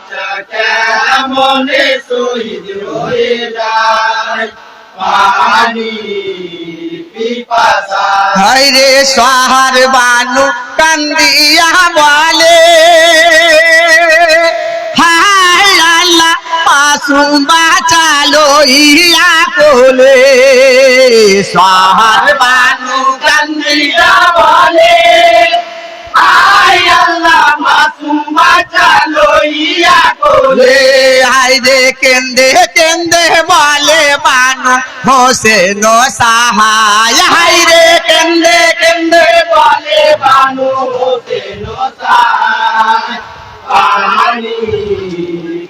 বাচ্চা কেমনে শহীদ হয়ে যায় পানি পিপাসা। হায় রে সাহার বানু কান্দিয়া বলে হায় আল্লাহ মাসুম বাঁচালো ইয়া কোলে। সাহার বানু কান্দিয়া বলে হায় আল্লাহ মাসুম বাঁচালো ইয়া কোলে। হায় রে কেন্দে কেন্দে বলে বানু হোসেন সাহায়। হায় রে কেন্দে কেন্দে বলে বানু হোসেন সাহায় পানি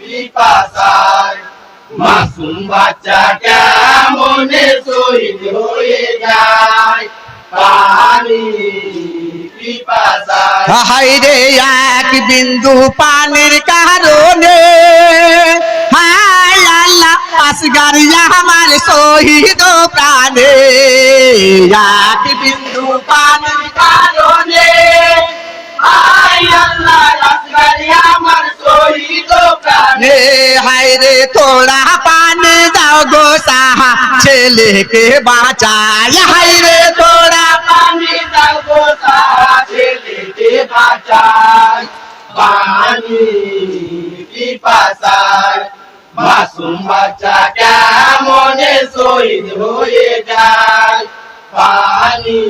পিপাসায়। মাসুম বাচ্চা কেমনে শহীদ হয়ে যায় পানি পিপাসায়। হায় রে এক বিন্দু পানির কারণে হায় আল্লাহ আসগার আমার শহীদ প্রাণে। এক বিন্দু পানির কারণে হায় আল্লাহ আসগারি আমার শহীদ প্রাণে। হায় রে তোরা পানি দাও গো সাহা ছেলেকে বাঁচায়। হায় রে তোরা পানি দাও গো সাহা ছেলেকে বাঁচায় পানি পিপাসায়। মাসুম বাচ্চা কেমনে শহীদ হয়ে যায় পানি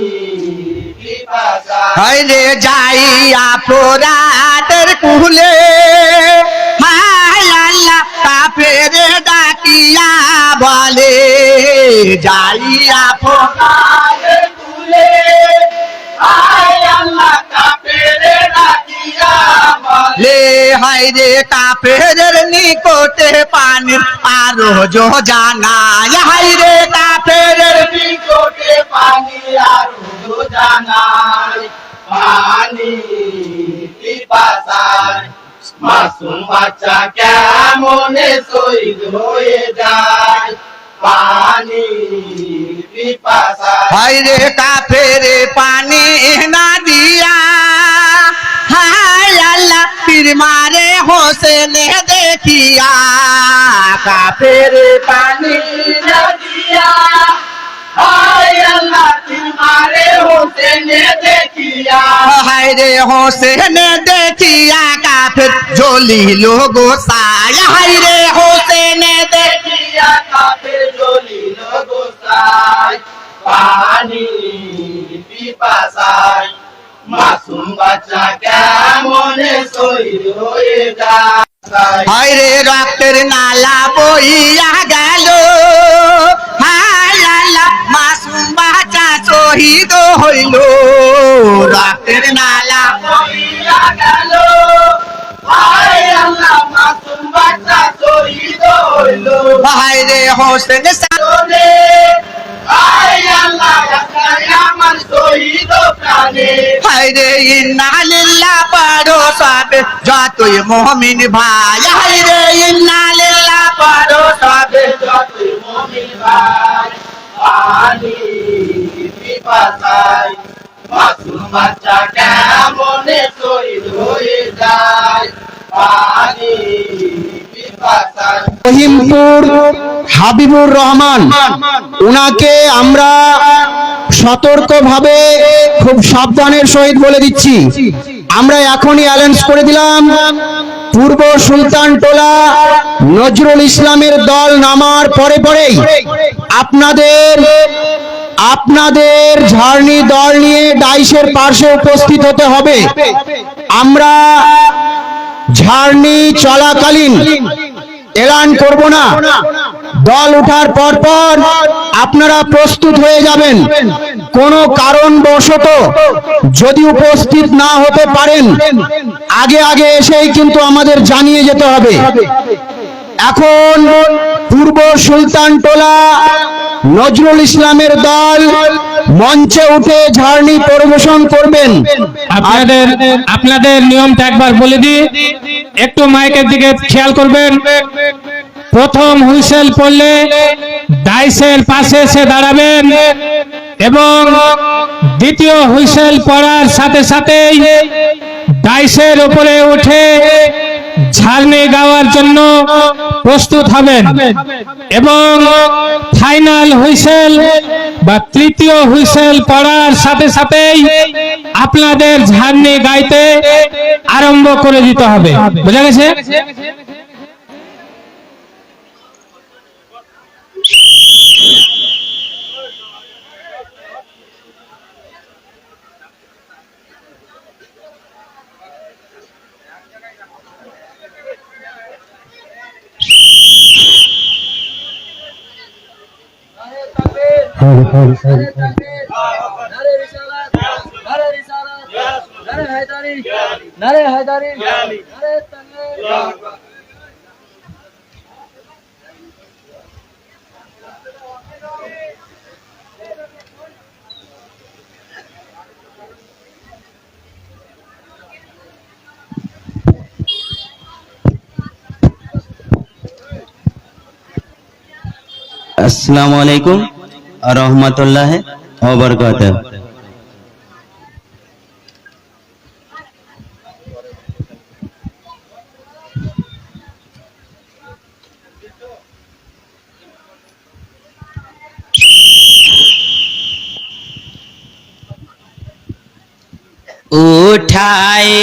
পিপাসায়। হায় রে যাইয়া পোরাদের কুলে হায় আল্লাহ কাফের ডাকিয়া বলে যাইয়া পোরাদের কুলে হায় আল্লাহ কাফের ডাকিয়া বলে। হায় রে কাফের নিকটে পানি আরো জো জানায়। হায় রে কাফের নিকটে পানি আরো জানায় পানি পিপাসায়। মাসুম বাচ্চা কেমনে শহীদ হয়ে যায় পানি পিপাসায়। হায় রে কাফের পানি না দিয়া হায় আল্লাহ পীর মারে হোসেন দেখিয়া। কাফের পানি না দিয়া হায় আল্লাহ তোমারে হোসেন দেখিয়া। হায় রে হোসেন দেখিয়া কাফের জ্বলিল গোসায়। হায় রে হোসেন দেখিয়া কাফের জ্বলিল গোসায় পানি পিপাসায়। মাসুম বাচ্চা কেমনে শহীদ হয়ে যায়। হায় রে রক্তের নালা বইয়া গেল হায় আল্লাহ মাসুম বাচ্চা শহীদ হইল। রক্তের নালা বইয়া গেল হায় আল্লাহ মাসুম বাচ্চা শহীদ হইল। হায় রে হোসেন চলে হায় আল্লাহ আসগারি আমার শহীদ প্রাণে। হায় রে ইন্না লিল্লাহ পড়ো সবে যতই মুমিন ভাই। হায় রে ইন্না লিল্লাহ পড়ো সবে যতই মুমিন ভাই পানি পিপাসায়। মাসুম বাচ্চা কেমনে শহীদ হয়ে যায় পানি পিপাসায়। রহিমপুর হাবিবুর রহমান উনাকে আমরা সতর্কভাবে খুব সাবধানের সহিত বলে দিচ্ছি, আমরা এখনই অ্যালাউন্স করে দিলাম পূর্ব সুলতান টোলা নজরুল ইসলামের দল নামার পরে পরেই আপনাদের ঝাড়নি দল নিয়ে ডাইসের পাশে উপস্থিত হতে হবে। আমরা ঝাড়নি চলাকালীন এলান করব না, দল ওঠার পর পর আপনারা প্রস্তুত হয়ে যাবেন। কোনো কারণবশত যদি উপস্থিত না হতে পারেন আগে আগে এসেই কিন্তু আমাদের জানিয়ে যেতে হবে। এখন পূর্ব সুলতান টোলা নজরুল ইসলামের দল মঞ্চে উঠে ঝাড়নি পরিবেশন করবেন। আপনাদের নিয়মটা একবার বলে দিই, একটু মাইকের দিকে খেয়াল করবেন। প্রথম হুইসেল পড়লে ডাইসের পাশে এসে দাঁড়াবেন এবং দ্বিতীয় হুইসেল পড়ার সাথে সাথেই ডাইসের উপরে উঠে ঝাড়নি গাওয়ার জন্য প্রস্তুত হবেন এবং ফাইনাল হুইসেল বা তৃতীয় হুইসেল পড়ার সাথে সাথেই আপনাদের ঝাড়নি গাইতে আরম্ভ করে দিতে হবে। বোঝা গেছে? अस्सलामु अलैकुम और रहमतुल्लाहि व बरकातहू।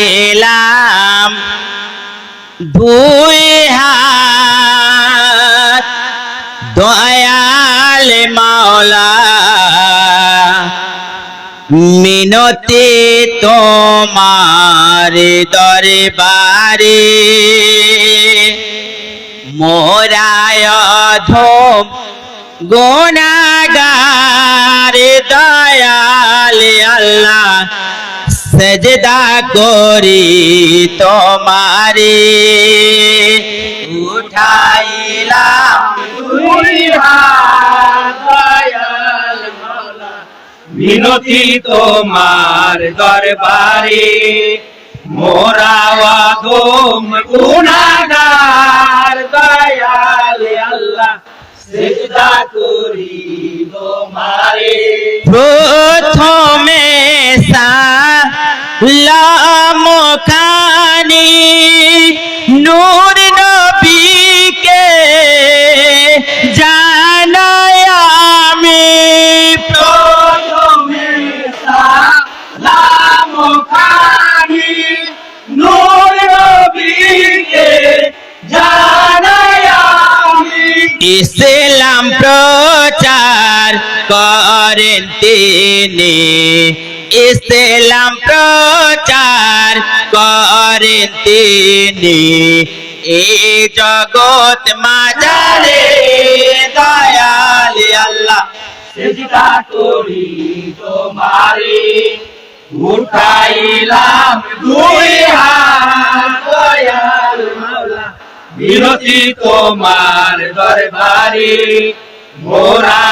উঠাইলাম দুই হাত দয়াল মাওলা, মিনতি তোমার দরবারে, মোরায় অধম গুনাহগার দয়াল আল্লাহ, সজদা করি তোমারে। উঠাইলাম দুই হাত দয়াল মাওলা, মিনতি তোমার দরবারে, মোরা অধম গুনাহগার দয়াল আল্লাহ, সিজদা করি তোমারে। প্রথমে সালাম খানি নূর নবীকে জানাই আমি, প্রথমে সালাম খানি নূর নবীকে জানাই আমি। ইসলাম প্রচার করেন তিনি, ইসলাম প্রচার করেন তিনি, এই জগৎ মাঝারে দয়াল আল্লাহ, সিজদা করি তোমারে। উঠাইলাম দুই হাত দয়াল মাওলা, মিনতি তোমার দরবারে, মোরা